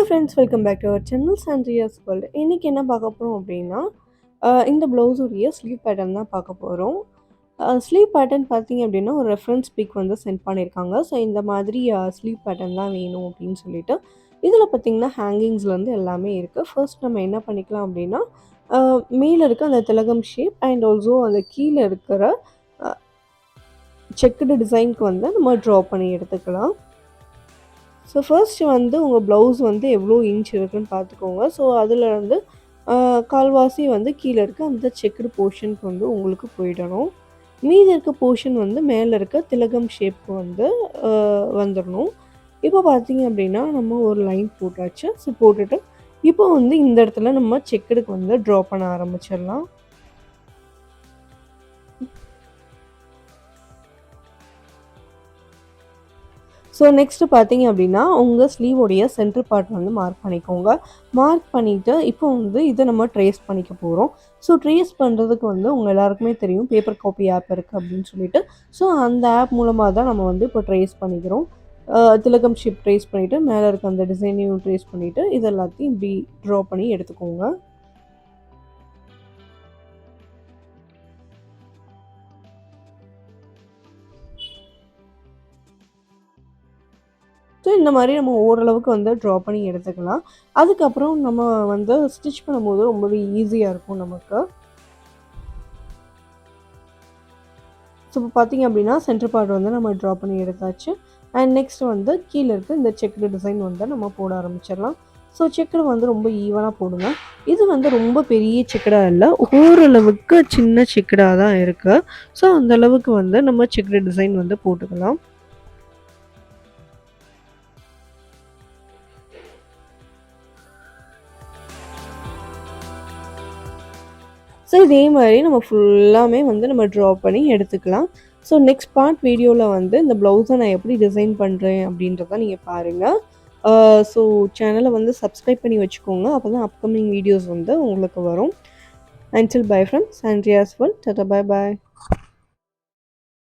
Friends, welcome back to our channel Sandria's world. இன்றைக்கி என்ன பார்க்க போகிறோம் அப்படின்னா, இந்த ப்ளவுஸுடைய ஸ்லீவ் பேட்டர்ன் தான் பார்க்க போகிறோம். ஸ்லீவ் பேட்டர்ன் பார்த்தீங்க அப்படின்னா, ஒரு ரெஃபரன்ஸ் பிக் வந்து சென்ட் பண்ணியிருக்காங்க. ஸோ இந்த மாதிரி ஸ்லீவ் பேட்டர்ன் தான் வேணும் அப்படின்னு சொல்லிட்டு. இதில் பார்த்தீங்கன்னா ஹேங்கிங்ஸ்லேருந்து எல்லாமே இருக்குது. ஃபர்ஸ்ட் நம்ம என்ன பண்ணிக்கலாம் அப்படின்னா, மேலே இருக்க அந்த திலகம் ஷேப் அண்ட் ஆல்சோ அந்த கீழே இருக்கிற செக்குடு டிசைனுக்கு வந்து நம்ம ட்ரா பண்ணி எடுத்துக்கலாம். ஸோ ஃபர்ஸ்ட்டு வந்து உங்கள் ப்ளவுஸ் வந்து எவ்வளோ இன்ச் இருக்குன்னு பார்த்துக்கோங்க. ஸோ அதில் வந்து கால்வாசி வந்து கீழே இருக்க அந்த செக்குடு போர்ஷனுக்கு வந்து உங்களுக்கு போயிடணும். மீதி இருக்க போர்ஷன் வந்து மேலே இருக்க திலகம் ஷேப்க்கு வந்து வந்துடணும். இப்போ பார்த்தீங்க அப்படின்னா நம்ம ஒரு லைன் போட்டாச்சு. ஸோ போட்டுட்டு இப்போ வந்து இந்த இடத்துல நம்ம செக்குடுக்கு வந்து ட்ரா பண்ண ஆரம்பிச்சிடலாம். ஸோ நெக்ஸ்ட்டு பார்த்தீங்க அப்படின்னா, உங்கள் ஸ்லீவோடைய சென்டர் பார்ட் வந்து மார்க் பண்ணிக்கோங்க. மார்க் பண்ணிவிட்டு இப்போ வந்து இதை நம்ம ட்ரேஸ் பண்ணிக்க போகிறோம். ஸோ ட்ரேஸ் பண்ணுறதுக்கு வந்து உங்கள் எல்லாருக்குமே தெரியும் பேப்பர் காப்பி ஆப் இருக்குது அப்படின்னு சொல்லிட்டு. ஸோ அந்த ஆப் மூலமாக தான் நம்ம வந்து இப்போ ட்ரேஸ் பண்ணிக்கிறோம். திலகம் ஷேப் ட்ரேஸ் பண்ணிவிட்டு மேலே இருக்க அந்த டிசைனையும் ட்ரேஸ் பண்ணிவிட்டு இது எல்லாத்தையும் இப்படி ட்ரா பண்ணி எடுத்துக்கோங்க. ஸோ இந்த மாதிரி நம்ம ஓரளவுக்கு வந்து ட்ரா பண்ணி எடுத்துக்கலாம். அதுக்கப்புறம் நம்ம வந்து ஸ்டிச் பண்ணும்போது ரொம்பவே ஈஸியாக இருக்கும் நமக்கு. ஸோ இப்போ பார்த்தீங்க அப்படின்னா சென்டர் பார்ட் வந்து நம்ம ட்ரா பண்ணி எடுத்தாச்சு. அண்ட் நெக்ஸ்ட் வந்து கீழே இருக்க இந்த செக்குடு டிசைன் வந்து நம்ம போட ஆரம்பிச்சிடலாம். ஸோ செக்குடு வந்து ரொம்ப ஈவனாக போடுங்க. இது வந்து ரொம்ப பெரிய செக்குடாக இல்லை, ஓரளவுக்கு சின்ன செக்குடாக தான் இருக்குது. ஸோ அந்தளவுக்கு வந்து நம்ம செக்குடு டிசைன் வந்து போட்டுக்கலாம். ஸோ இதே மாதிரி நம்ம ஃபுல்லாமே வந்து நம்ம ட்ரா பண்ணி எடுத்துக்கலாம். ஸோ நெக்ஸ்ட் பார்ட் வீடியோவில் வந்து இந்த ப்ளவுஸை நான் எப்படி டிசைன் பண்ணுறேன் அப்படின்றத நீங்கள் பாருங்கள். ஸோ சேனலை வந்து சப்ஸ்கிரைப் பண்ணி வச்சுக்கோங்க. அப்போ தான் அப்கமிங் வீடியோஸ் வந்து உங்களுக்கு வரும். Until bye from Sandria's world. Ta-ta bye bye.